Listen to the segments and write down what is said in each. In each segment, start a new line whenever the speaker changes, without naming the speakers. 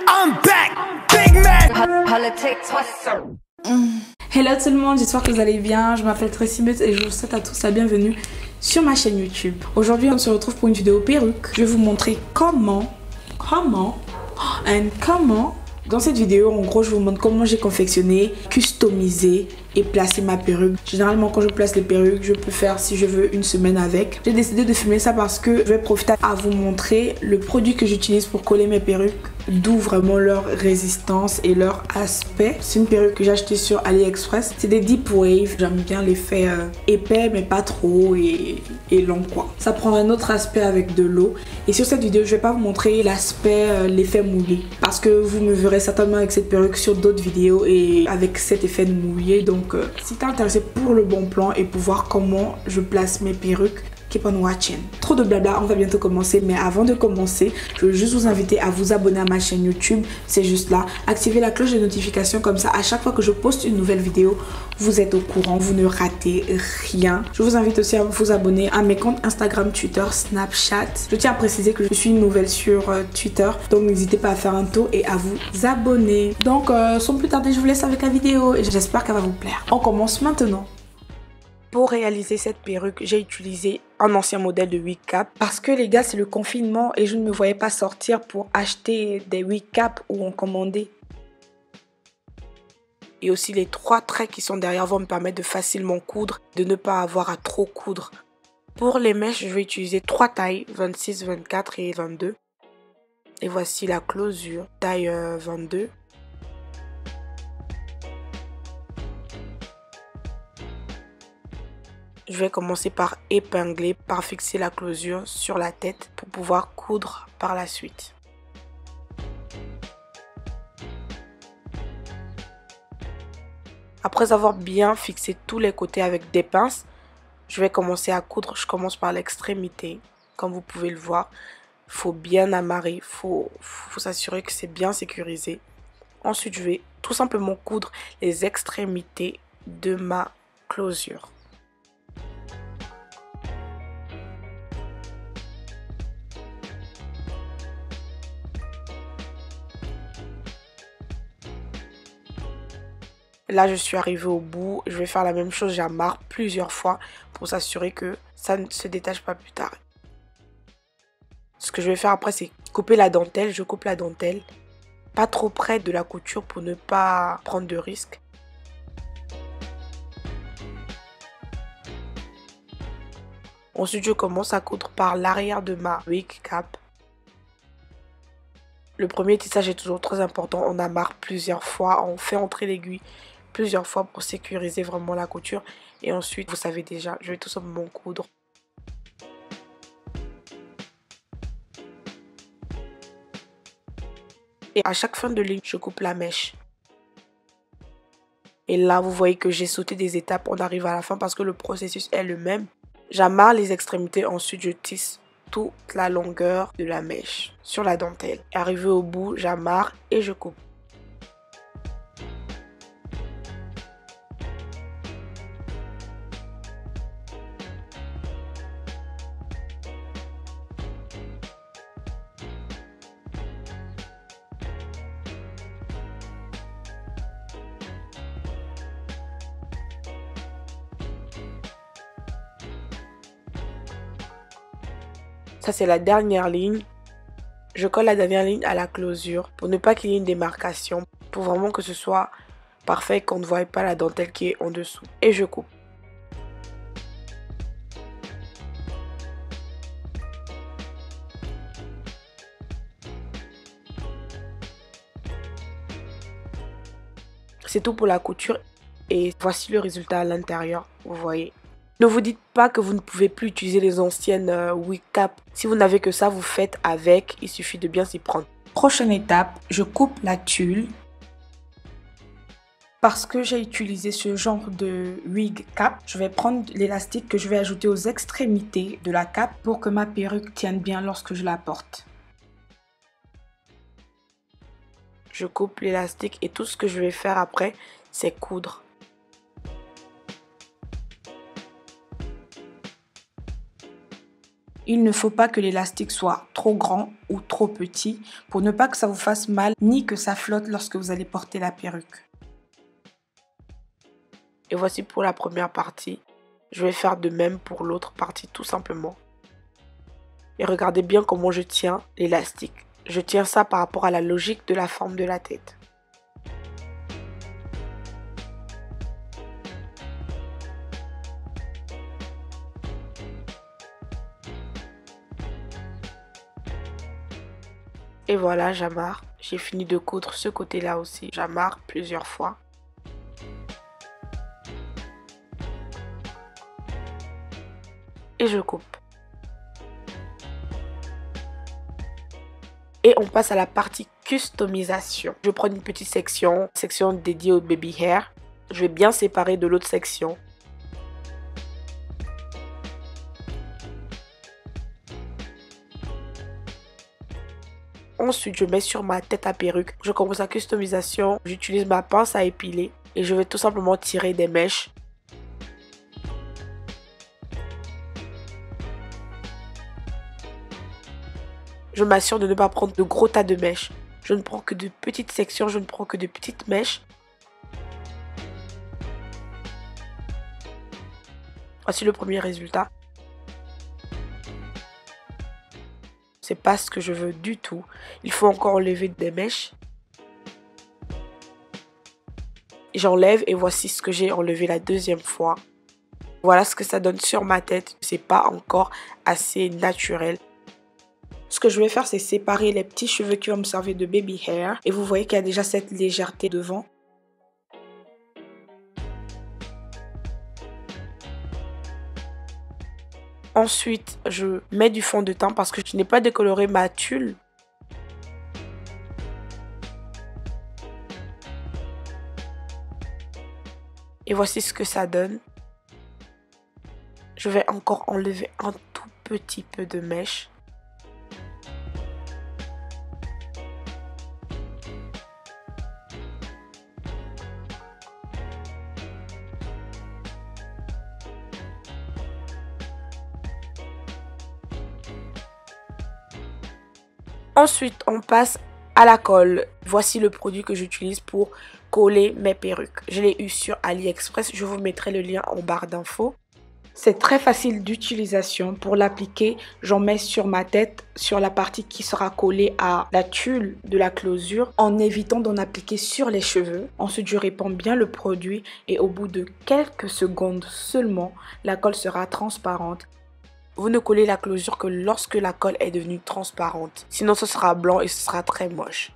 I'm back, big man.
Politics, what's up?
Hello tout le monde, j'espère que vous allez bien. Je m'appelle Tracy Butt et je vous souhaite à tous la bienvenue sur ma chaîne YouTube. Aujourd'hui, on se retrouve pour une vidéo perruque. Je vais vous montrer comment, dans cette vidéo, en gros, je vous montre comment j'ai confectionné, customisé et placé ma perruque. Généralement, quand je place les perruques, je peux faire, si je veux, une semaine avec. J'ai décidé de filmer ça parce que je vais profiter à vous montrer le produit que j'utilise pour coller mes perruques, d'où vraiment leur résistance et leur aspect. C'est une perruque que j'ai achetée sur AliExpress. C'est des Deep Wave. J'aime bien l'effet épais, mais pas trop et long, quoi. Ça prend un autre aspect avec de l'eau. Et sur cette vidéo, je vais pas vous montrer l'aspect, l'effet mouillé, parce que vous me verrez certainement avec cette perruque sur d'autres vidéos et avec cet effet de mouillé. Donc si t'es intéressé pour le bon plan et pour voir comment je place mes perruques, keep on watching. Trop de blabla, on va bientôt commencer. Mais avant de commencer, je veux juste vous inviter à vous abonner à ma chaîne YouTube. C'est juste là. Activez la cloche de notification, comme ça à chaque fois que je poste une nouvelle vidéo, vous êtes au courant, vous ne ratez rien. Je vous invite aussi à vous abonner à mes comptes Instagram, Twitter, Snapchat. Je tiens à préciser que je suis une nouvelle sur Twitter, donc n'hésitez pas à faire un tour et à vous abonner. Donc sans plus tarder, je vous laisse avec la vidéo et j'espère qu'elle va vous plaire. On commence maintenant. Pour réaliser cette perruque, j'ai utilisé un ancien modèle de wig cap parce que les gars, c'est le confinement et je ne me voyais pas sortir pour acheter des wig cap ou en commander. Et aussi les 3 traits qui sont derrière vont me permettre de facilement coudre, de ne pas avoir à trop coudre. Pour les mèches, je vais utiliser 3 tailles, 26, 24 et 22. Et voici la closure, taille 22. Je vais commencer par épingler, par fixer la closure sur la tête pour pouvoir coudre par la suite. Après avoir bien fixé tous les côtés avec des pinces, je vais commencer à coudre. Je commence par l'extrémité. Comme vous pouvez le voir, il faut bien amarrer, il faut s'assurer que c'est bien sécurisé. Ensuite, je vais tout simplement coudre les extrémités de ma closure. Là, je suis arrivée au bout. Je vais faire la même chose. J'amarre plusieurs fois pour s'assurer que ça ne se détache pas plus tard. Ce que je vais faire après, c'est couper la dentelle. Je coupe la dentelle pas trop près de la couture pour ne pas prendre de risques. Ensuite, je commence à coudre par l'arrière de ma wig cap. Le premier tissage est toujours très important. On amarre plusieurs fois. On fait entrer l'aiguille plusieurs fois pour sécuriser vraiment la couture. Et ensuite, vous savez déjà, je vais tout simplement coudre. Et à chaque fin de ligne, je coupe la mèche. Et là, vous voyez que j'ai sauté des étapes. On arrive à la fin parce que le processus est le même. J'amarre les extrémités. Ensuite, je tisse toute la longueur de la mèche sur la dentelle. Arrivé au bout, j'amarre et je coupe. Ça, c'est la dernière ligne. Je colle la dernière ligne à la closure pour ne pas qu'il y ait une démarcation. Pour vraiment que ce soit parfait, qu'on ne voie pas la dentelle qui est en dessous. Et je coupe. C'est tout pour la couture. Et voici le résultat à l'intérieur. Vous voyez. Ne vous dites pas que vous ne pouvez plus utiliser les anciennes wig cap. Si vous n'avez que ça, vous faites avec. Il suffit de bien s'y prendre. Prochaine étape, je coupe la tulle. Parce que j'ai utilisé ce genre de wig cap, je vais prendre l'élastique que je vais ajouter aux extrémités de la cape pour que ma perruque tienne bien lorsque je la porte. Je coupe l'élastique et tout ce que je vais faire après, c'est coudre. Il ne faut pas que l'élastique soit trop grand ou trop petit pour ne pas que ça vous fasse mal ni que ça flotte lorsque vous allez porter la perruque. Et voici pour la première partie. Je vais faire de même pour l'autre partie tout simplement. Et regardez bien comment je tiens l'élastique. Je tiens ça par rapport à la logique de la forme de la tête. Et voilà, j'amarre. J'ai fini de coudre ce côté-là aussi. J'amarre plusieurs fois. Et je coupe. Et on passe à la partie customisation. Je prends une petite section dédiée au baby hair. Je vais bien séparer de l'autre section. Ensuite, je mets sur ma tête à perruque. Je commence la customisation. J'utilise ma pince à épiler et je vais tout simplement tirer des mèches. Je m'assure de ne pas prendre de gros tas de mèches. Je ne prends que de petites sections, je ne prends que de petites mèches. Voici le premier résultat. C'est pas ce que je veux du tout. Il faut encore enlever des mèches. J'enlève et voici ce que j'ai enlevé la deuxième fois. Voilà ce que ça donne sur ma tête. C'est pas encore assez naturel. Ce que je vais faire, c'est séparer les petits cheveux qui vont me servir de baby hair. Et vous voyez qu'il y a déjà cette légèreté devant. Ensuite, je mets du fond de teint parce que je n'ai pas décoloré ma tulle. Et voici ce que ça donne. Je vais encore enlever un tout petit peu de mèche. Ensuite, on passe à la colle. Voici le produit que j'utilise pour coller mes perruques. Je l'ai eu sur AliExpress. Je vous mettrai le lien en barre d'infos. C'est très facile d'utilisation. Pour l'appliquer, j'en mets sur ma tête, sur la partie qui sera collée à la tulle de la closure, en évitant d'en appliquer sur les cheveux. Ensuite, je répands bien le produit et au bout de quelques secondes seulement, la colle sera transparente. Vous ne collez la closure que lorsque la colle est devenue transparente. Sinon, ce sera blanc et ce sera très moche.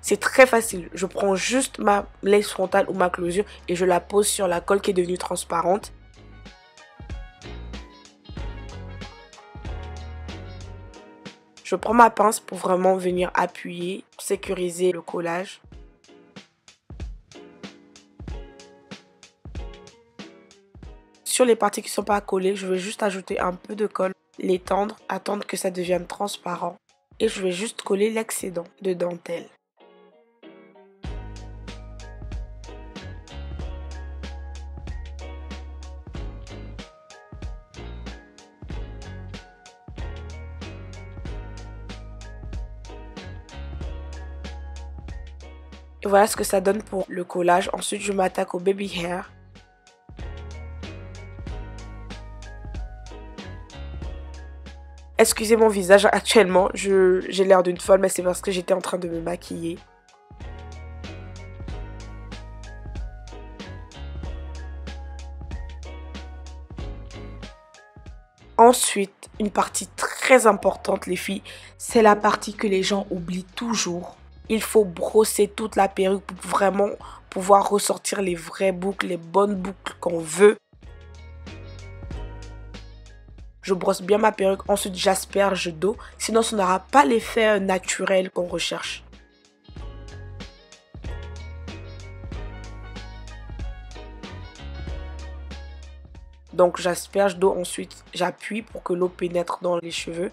C'est très facile. Je prends juste ma lace frontale ou ma closure et je la pose sur la colle qui est devenue transparente. Je prends ma pince pour vraiment venir appuyer, sécuriser le collage. Sur les parties qui ne sont pas collées, je vais juste ajouter un peu de colle, l'étendre, attendre que ça devienne transparent. Et je vais juste coller l'excédent de dentelle. Et voilà ce que ça donne pour le collage. Ensuite, je m'attaque au baby hair. Excusez mon visage actuellement, j'ai l'air d'une folle, mais c'est parce que j'étais en train de me maquiller. Ensuite, une partie très importante les filles, c'est la partie que les gens oublient toujours. Il faut brosser toute la perruque pour vraiment pouvoir ressortir les vraies boucles, les bonnes boucles qu'on veut. Je brosse bien ma perruque, ensuite j'asperge d'eau, sinon ça n'aura pas l'effet naturel qu'on recherche. Donc j'asperge d'eau, ensuite j'appuie pour que l'eau pénètre dans les cheveux.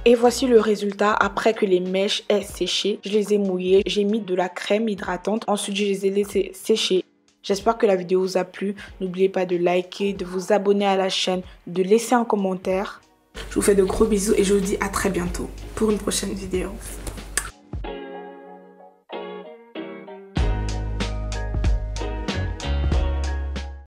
Et voici le résultat après que les mèches aient séché. Je les ai mouillées, j'ai mis de la crème hydratante. Ensuite, je les ai laissées sécher. J'espère que la vidéo vous a plu. N'oubliez pas de liker, de vous abonner à la chaîne, de laisser un commentaire. Je vous fais de gros bisous et je vous dis à très bientôt pour une prochaine vidéo.